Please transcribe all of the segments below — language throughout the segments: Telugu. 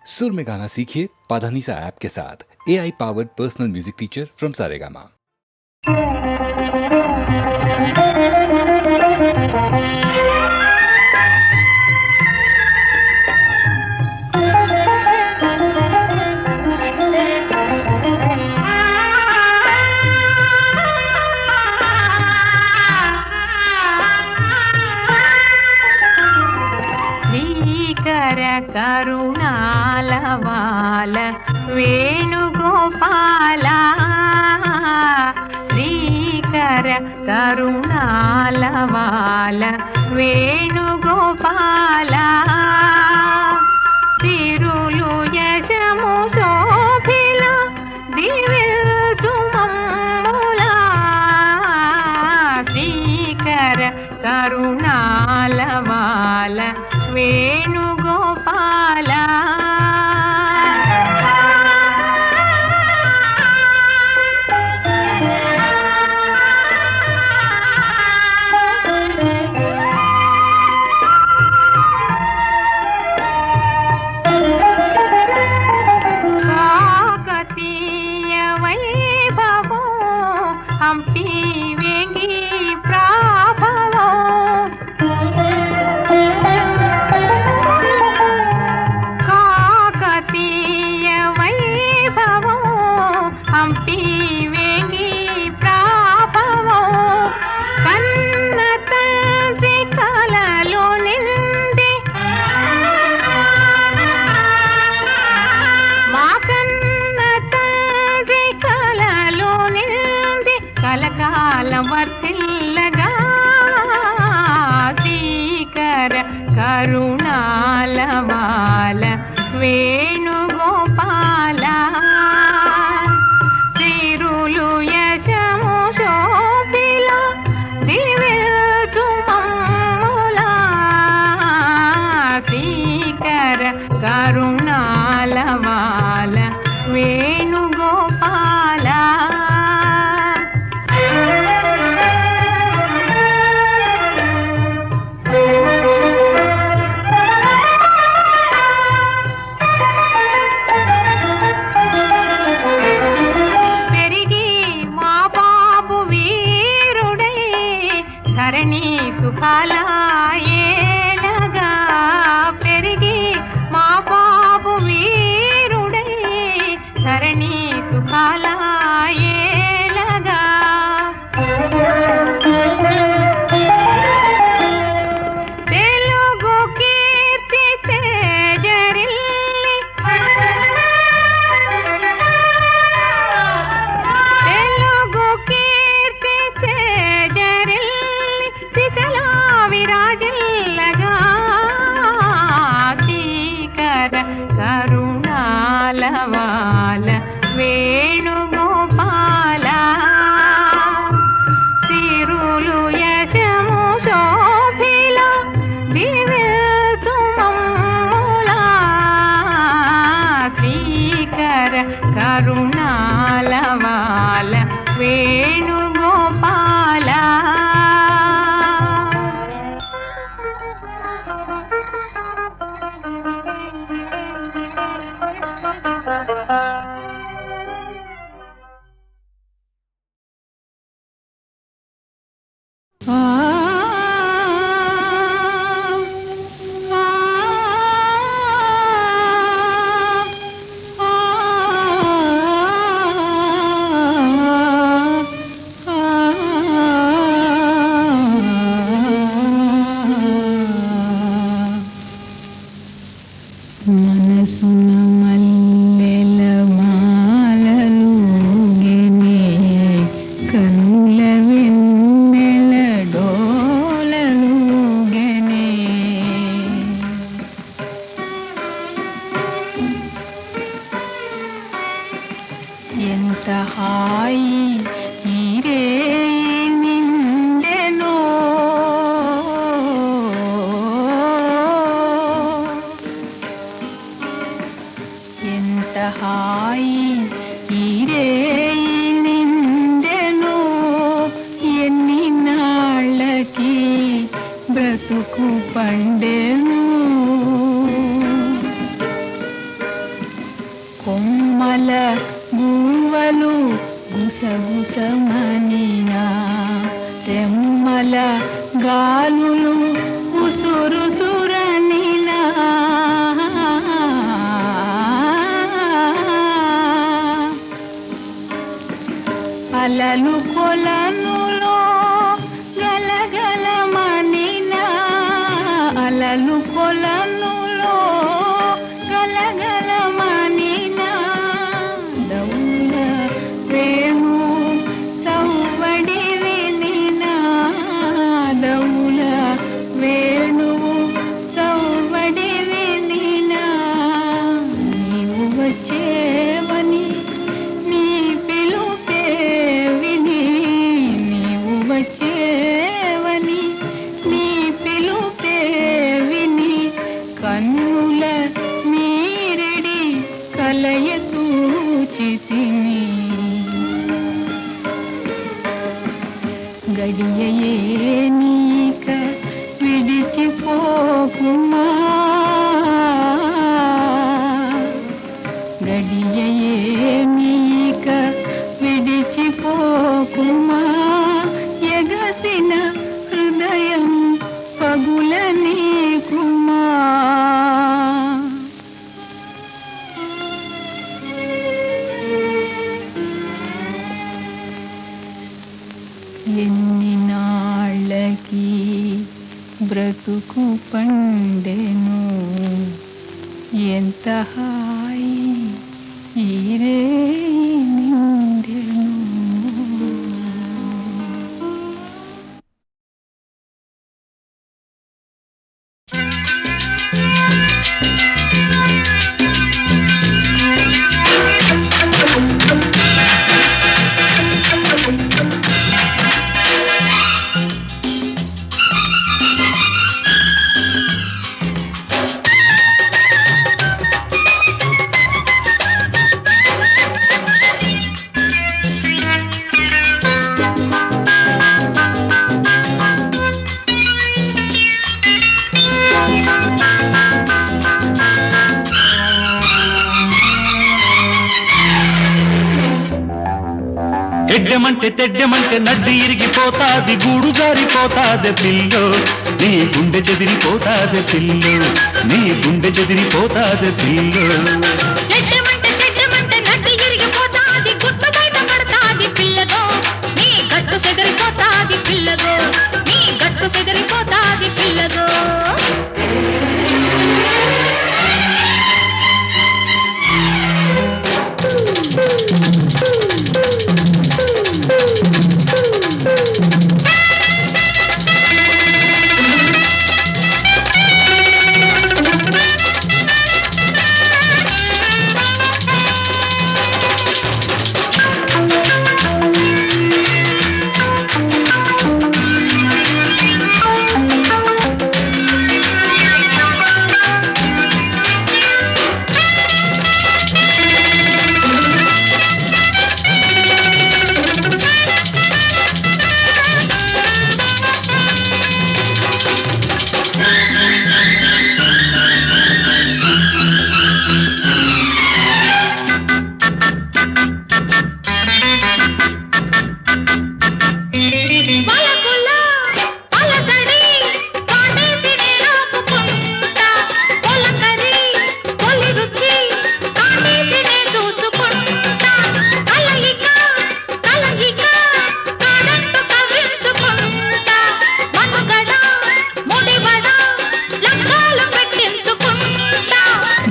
सुर में गाना सीखिए पाधानीसा ऐप के साथ। AI powered personal music teacher from Saregama. కరుణాలవాల వేణుగోపాల శ్రీకర కరుణాలవాల వేణుగోపాల తిరులు యశము శోభిల దివ్యతుమమ్ముల శ్రీకర కరుణాలవాల వేణుగోపాల కాకతీయ వైభవం హంపి వేంగి ప్రాభవం కాకతీయ వైభవం హంపి వేంగి ప్రాభవం కన్న తండ్రి కలలో నింది మా కన్న తండ్రి కలలో నింది కలకాలం వర్తిల్లగా శ్రీకర కరుణాలవాల వేణుగోపాల సిరులు యశము శోభిల దివ్యతుమమ్ముల శ్రీకర కరుణాలవాల వేణుగోపాల పెరిగి మా బాబు వీరుడై ధరణి సుఖాలయేలగా పెరిగి మా బాబు వీరుడై ధరణి సుఖాలయేలగా తెలుగు కీర్తి తేజరిల్లి తెలుగు కీర్తి తేజరిల్లి శిశలా విరాజిల్లగా శ్రీకర కరుణాలవాల వేణుగోపాల సిరులు యశము శోభిల దివ్యతుమమ్ముల శ్రీకర కరుణాలవాల వేణుగోపాల మనసున మల్లెల మాలలుగెనే కనుల వెన్నెల డోలలుగెనే ఎంత హాయి ఈ రేయి నిండెనో ఎంత హాయి ఈ రేయి నిండెనో ఎన్ని నాళ్ళకి బ్రతుకు పండెను కొమ్మల గువ్వలు గుసగుసమనినా రెమ్మల గాలులు ఉసురుసురనినా అలలు కొలనులో గలగలమనినా అలలు కొలనులో గలగలమనినా దౌల వేణు సౌవడి వినినా దౌల వేణు సౌవడి వినినా నీవు వచ్చేవని నీ పిలుపే విని నీవు వచ్చేవని నీ పిలుపే విని కన్నుల మీరెడి కలయ సూచితిని గడియయే నీక విడిచిపోకుమా గడియయే నీక విడిచిపోకుమా ఎగసిన హృదయం పగుల నీకుమా ఎన్ని నాళ్ళకి బ్రతుకు పండెను ఎంత హాయి ఈరే నిండెను ఎడ్డెమంటే తెడ్డెమంటే నడ్డి ఇరిగిపోతాది గూడు జారిపోతాది పిల్లో నీ గుండె చెదిరిపోతాది పిల్లో నీ గుండె చెదిరిపోతాది పిల్లో ఎడ్డెమంటే చెడ్డెమంటే నడ్డి ఇరిగిపోతాది గుట్టు బయట పడతాది పిల్లగో నీ గట్టు చెదిరిపోతాది పిల్లగో నీ గట్టు చెదిరిపోతాది పిల్లగో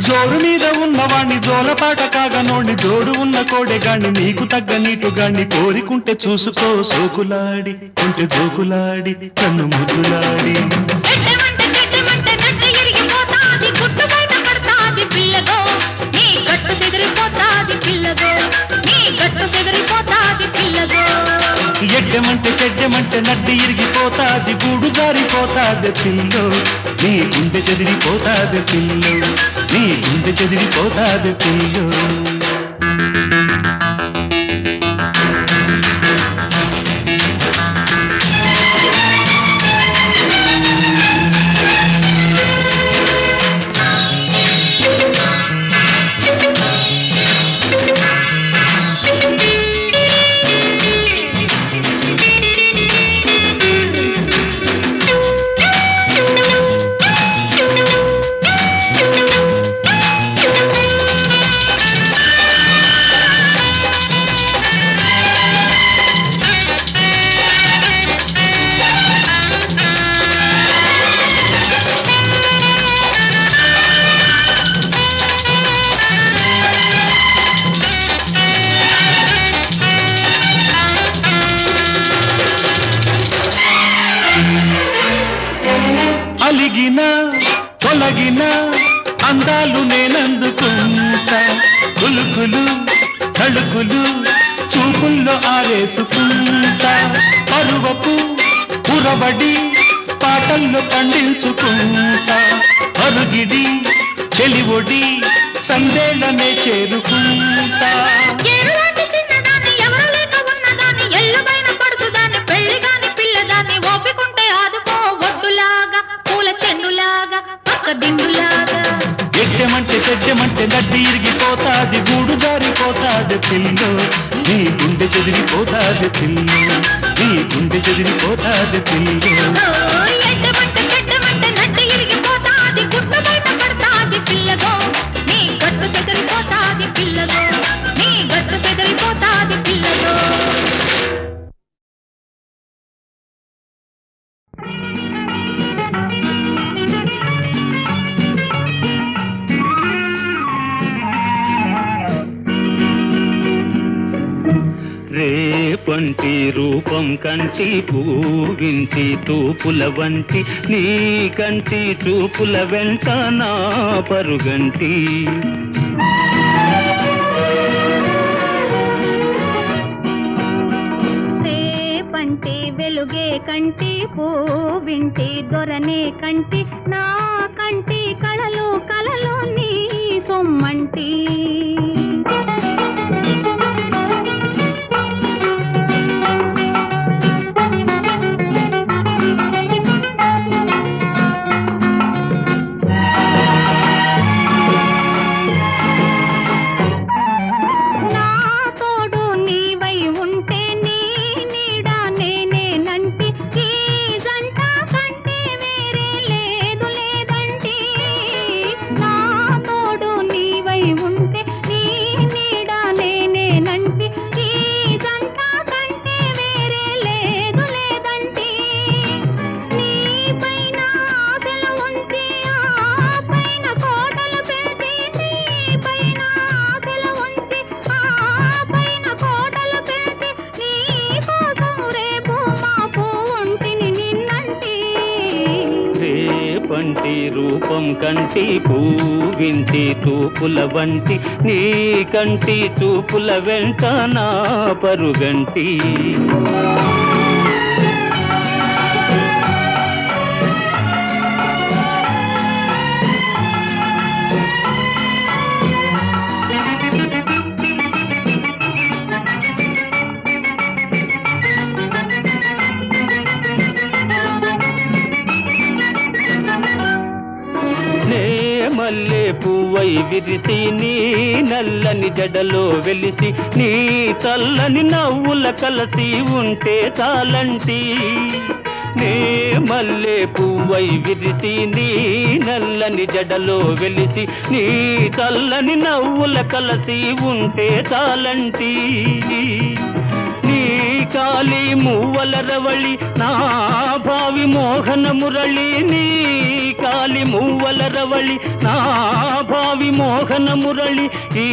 జోరు మీద ఉన్నవాణ్ణి జోలపాట కాగనోణ్ణి జోడు ఉన్న కోడెగాణ్ణి నీకు తగ్గ నీటుగాణ్ణి కోరికుంటే చూసుకో సోకులాడి ఉంటే జోకులాడి కన్ను ముద్దులాడి ఎడ్డెమంటే చెడ్డెమంటే నడ్డి ఇరిగిపోతాది గుట్టు బయట పడతాది పిల్లగో నీ గట్టు చెదిరిపోతాది పిల్లగో నీ గట్టు చెదిరిపోతాది పిల్లగో ఎడ్డెమంటే చెడ్డెమంటే నడ్డి ఇరిగిపోతాది గూడు జారిపోతాది పిల్లో నీ గుండె చెదిరిపోతాది పిల్లో నీ గుండె చెదిరిపోతాది పిల్లో అడిగినా అందాలు నేనందుకుంటా కులుకులు తళుకులు చూపుల్లో ఆరేసుకుంటా పరువపు పురబడి పాటల్లో పండించుకుంటా అరుగిడి చెలివొడి సందేళ్ళనే చేరుకుంటా ఏరులాంటి చిన్నదాన్ని ఎవరు లేక ఉన్నదాన్ని ఎల్లుబైన పడుచుదాన్ని పెళ్లిగాని పిల్లదాన్ని ఓపికుంటే ఆదుకో ఒడ్డులాగా పూల చెండులాగా పక్క దిండులాగా ఎడ్డెమంటే చెడ్డెమంటే నడ్డి ఇరిగిపోతాది గూడు జారిపోతాది పిల్లు నీ గుండె చెదిరిపోతాది పిల్లు నీ గుండె చెదిరిపోతాది పిల్లు ఎడ్డమంటే చెడ్డమంటే నడ్డి ఇరిగిపోతాది గుట్టు బయట పడతాది పిల్లగో నీ గట్టు సెదిరిపోతాది పిల్లగో నీ గట్టు సెదిరిపోతాది పిల్లగో రేపంటి రూపం కంటి పూవింటి తూపుల వంటి నీ కంటి చూపుల వెంట నా పరుగంటి రేపంటి వెలుగే కంటి పూవింటి దొరనే కంటి నా కంటి కళలు కళలు నీ సొమ్మంటి రూపం కంటి పూవింటి తూపుల వంటి నీ కంటి చూపుల వెంట నా పరుగంటి మల్లె పువ్వై విరిసి నీ నల్లని జడలో వెలిసి నీ చల్లని నవ్వుల కలసి ఉంటే చాలంటి నే మల్లె పువ్వై విరిసి నీ నల్లని జడలో వెలిసి నీ చల్లని నవ్వుల కలసి ఉంటే చాలంటి నీ కాలి మువ్వల రవళి నా భావి మోహన మురళి నీ కాలి మువ్వల రవళి నా భావి మోహన మురళి ఈ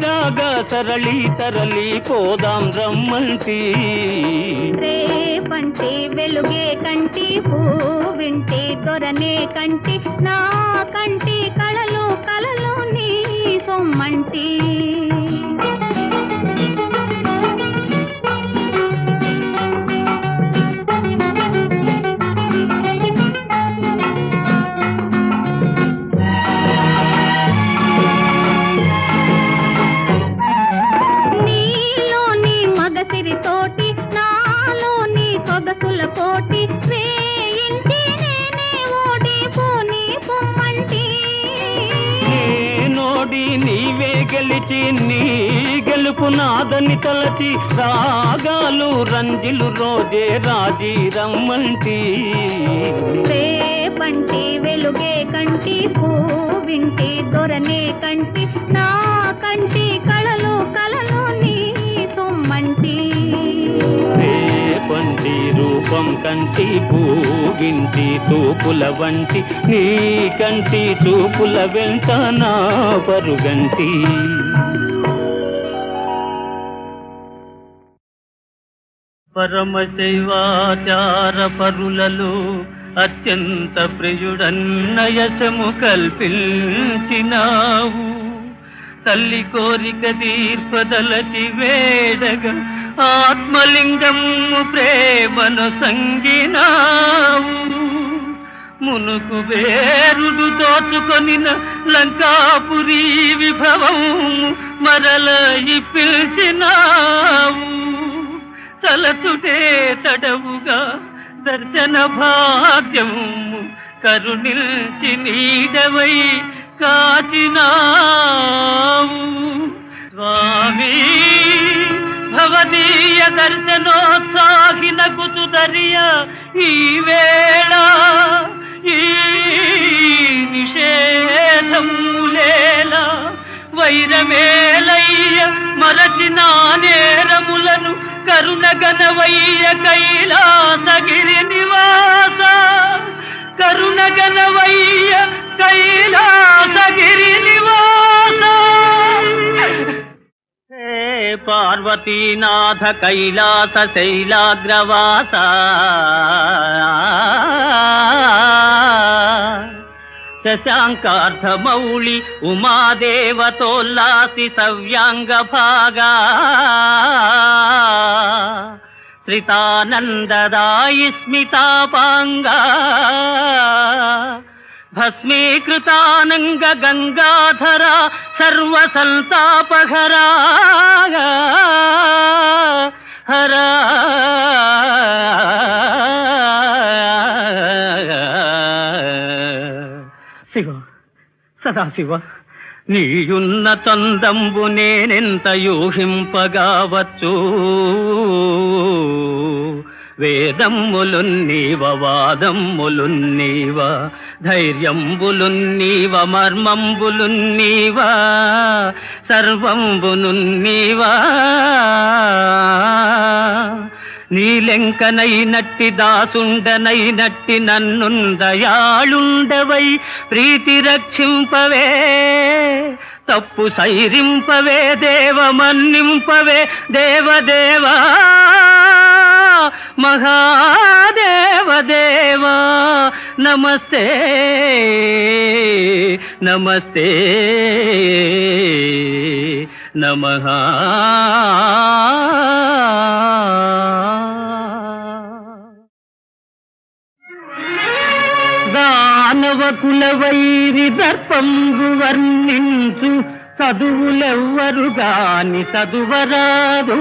రాగ సరళి తరలి పోదాం రమ్మంటి రేపంటి వెలుగే కంటి పూవింటి దొరనే కంటి నా కంటి కళలు కళలు నీ సొమ్మంటి నీవే గెలిచి నీ గెలుపు నాదని తలచి రాగాలు రంజిలు రోజే రాజీ రమ్మంటి రేపంటి వెలుగే కంటి పూవింటి దొరనే కంటి నా కంటి కళలు కళలు నీ సొమ్మంటి రేపంటి రూపం కంటి పూవింటి తూపుల వంటి నీ కంటి చూపుల వెంట నా పరుగంటి పరమశైవాచార పరులలో అత్యంత ప్రియుడన్నయసము కల్పించినావు. తల్లి కోరిక తీర్పదలచి వేడగా ఆత్మలింగము ప్రేమను సంగినావు. మునుకు వేరుడు దోచుకొనిన లంకాపురి విభవము మరల పిలిచినావు. తలచుటే తడవుగా దర్శన భాగ్యము కరుణిల్చి నీడవై కాచినావు. స్వామి భవదీయ దర్శనోత్సాహిన కుతుదరియ ఈ వేళ ఈ నిషేధములేలా వైరమేలయ్య మరచిన నేరములను కరుణగనవయ్య కైలాసగిరి నివాస కరుణగనవయ్య కైలాసగిరి నివాస. హే పార్వతీనాథ కైలాస శైలాగ్రవాస శశాంకార్ధమౌళి ఉమాదేవతోల్లాసి సవ్యాంగ భాగా శ్రితానందదాయి స్మితాపాంగా భస్మీకృతానంగ గంగాధరా సర్వసంతాపహరా హరా శివ సదాశివ నీయున్న చందంబు నేనెంత యూహింపగావచ్చు. వేదమ్ములున్నీవ వాదమ్ములున్నీవ ధైర్యంబులున్నీవ మర్మంబులున్నీవ సర్వంబునున్నీవా. నీలెంకనైనట్టి దాసుండనైనట్టి నన్నుందయాళుండవై ప్రీతి రక్షింపవే. తప్పు సైరింపవే దేవ మన్నింపవే దేవదేవా మహాదేవదేవా. నమస్తే నమస్తే నమః. దానవ కులవైరి దర్పంబు వర్ణించు చదువులెవ్వరు గాని చదువరాదు.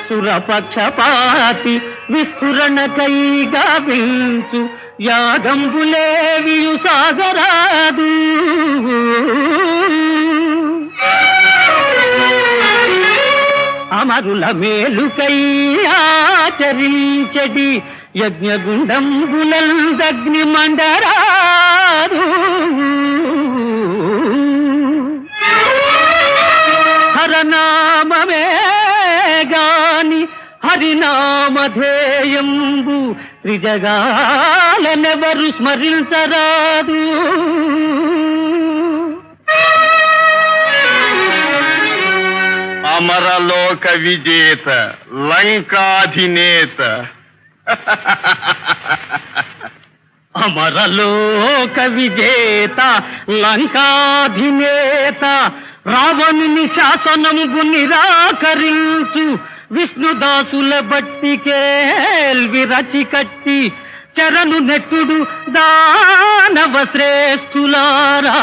సురపక్షపాతి విస్ఫురణకై గావించు యాగంబులేవియు సాగరాదు. అమరుల మేలుకై ఆచరించడి యజ్ఞగుండంబులందగ్ని మండరాదు. హరనామమే గాని హరినామధేయంబు త్రిజగాలనెవరు స్మరించరాదు. అమరలోక విజేత లంకాధినేత అమరలోక విజేత లంకాధినేత రావణుని శాసనము నిరాకరించు విష్ణుదాసుల బట్టికేల్వి రచి కట్టి చరణు నెట్టుడు దానవ శ్రేష్ఠులారా.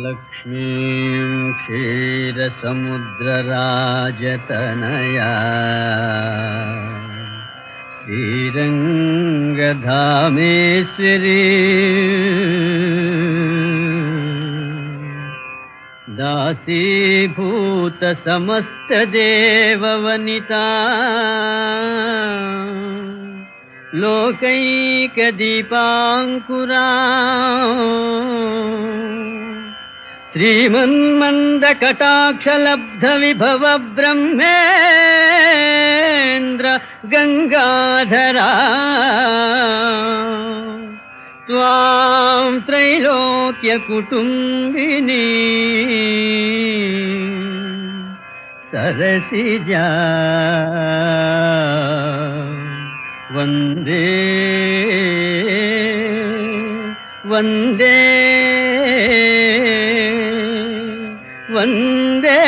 లక్ష్మీం క్షీరసముద్రరాజతనయా శ్రీరంగధామేశ్వరీ దాసీభూత సమస్త దేవవనితా లోకైక దీపాంకురా శ్రీమన్మంద కటాక్షలబ్ధ విభవ బ్రహ్మే రాఘవేంద్ర గంగాధరా త్వాం త్రైలోక్య కుటుంబిని సరసిజా వందే వందే వందే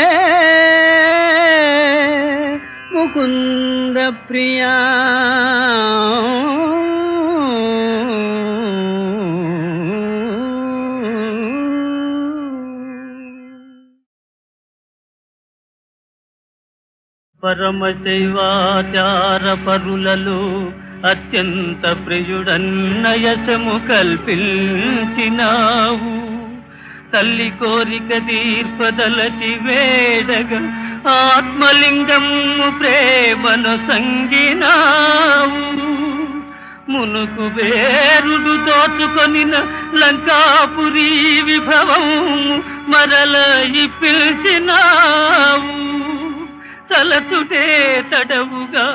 ముకుంద ప్రియా పరమశైవాచార పరులలో అత్యంత ప్రియుడన్నయసము కల్పించినావు తల్లి కోరిక తీర్పదలచి వేడగా ఆత్మలింగము ప్రేమను సంగినావు మునుకు వేరుడు దోచుకొనిన లంకాపురి విభవము మరల పిలిచినావు తలచుటే తడవుగా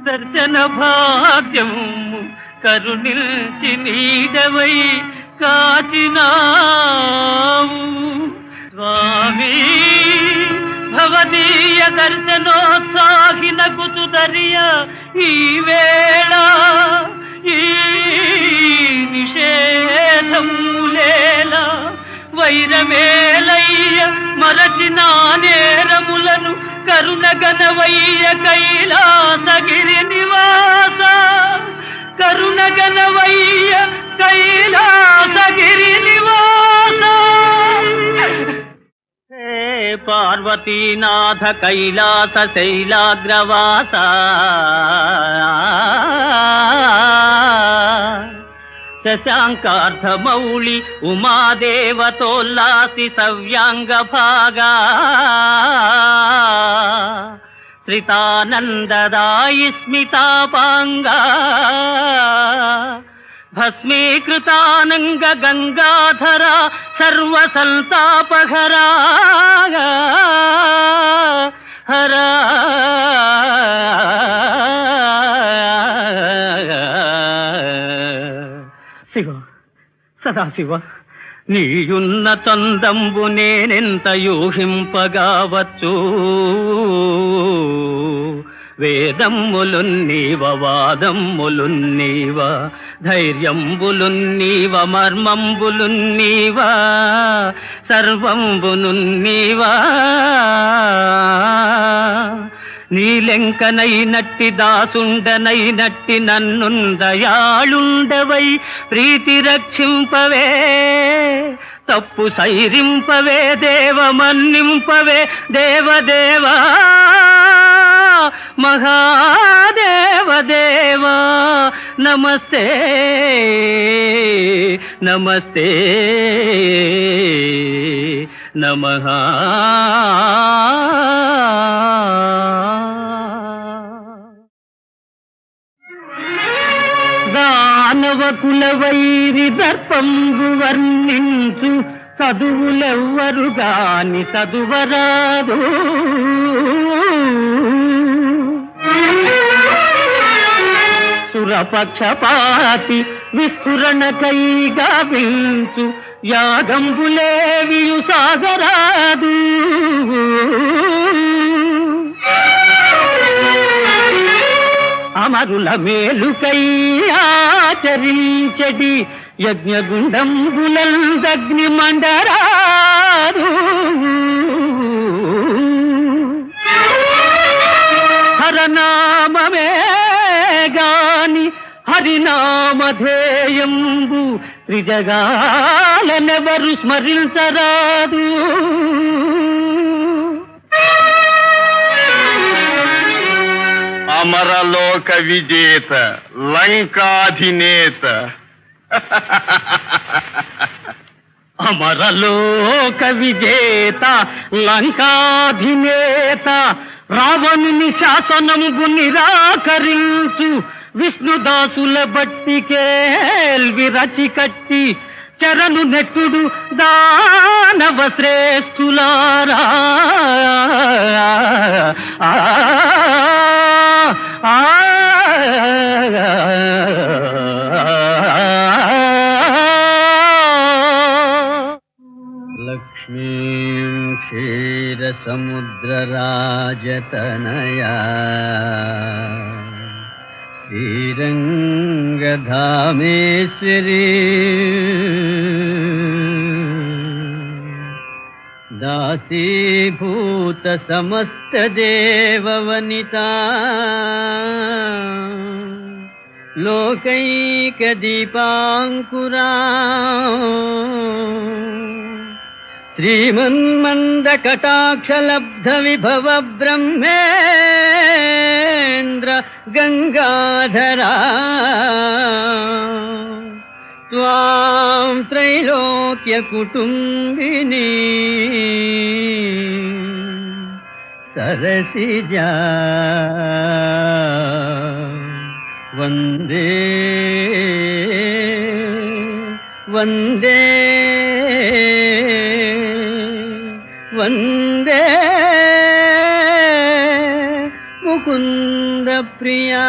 దర్శన భాగ్యము కరుణిల్చి నీడవై కాచినావు స్వామి భవదీయ దర్శనోత్సాహిన కుతుదరియ ఈ వేళ ఈ నిషేధములేల వైరమేలయ్య మరచిన నేరములను కరుణగణవయ్య కైలాసగిరి నివాస కరుణగణవయ్య కైలాసగిరి నివాస హే పార్వతీనాథ కైలాస శైలాగ్రవాస శశాంకార్ధమౌళి ఉమాదేవతోల్లాసి సవ్యాంగ భాగా శ్రితానందదాయి స్మితాపాంగా భస్మీకృతానంగ గంగాధర సర్వసంతాపహరా హరా శివ సదాశివ నీయున్న తందంబు నేనెంత యూహింపగావచ్చు వేదమ్ములున్నీవ వాదమ్ములున్నీవ ధైర్యంబులున్నీవ మర్మంబులున్నీవ సర్వంబునున్నీవా నీలెంకనైనట్టి దాసుండనైనట్టి నన్నుందయాళుండవై ప్రీతి రక్షింపవే తప్పు సైరింపవే దేవ మన్నింపవే దేవదేవా మహాదేవదేవా నమస్తే నమస్తే నమః దానవ కులవైరి దర్పంబు వర్ణించు చదువులెవ్వరు గాని చదువరాదు సురపక్షపాతి విస్ఫురణకై గావించు యాగంబులేవియు సాగరాదు అమరుల మేలుకై ఆచరించడి యజ్ఞగుండంబులందగ్ని మండరాదు హరనామమే గాని హరినామధేయంబు త్రిజగాలనెవరు స్మరించరాదు అమరలోక విజేత లంకాధినేత అమరలోక విజేత లంకాధినేత రావణుని శాసనముగు నిరాకరించు విష్ణుదాసుల బట్టికేల్వి రచి కట్టి చరణు నెట్టుడు దానవ శ్రేష్ఠులారా లక్ష్మీం క్షీరసముద్రరాజతనయా శ్రీరంగధామేశ్వరీ దాసీభూత సమస్తదేవవనితా లోకైకదీపాంకురా శ్రీమన్మందకటాక్షలబ్ధ విభవ బ్రహ్మేంద్ర గంగాధరా త్వాం త్రైలోక్య కుటుంబిని సరసిజా వందే వందే వందే ముకుంద ప్రియా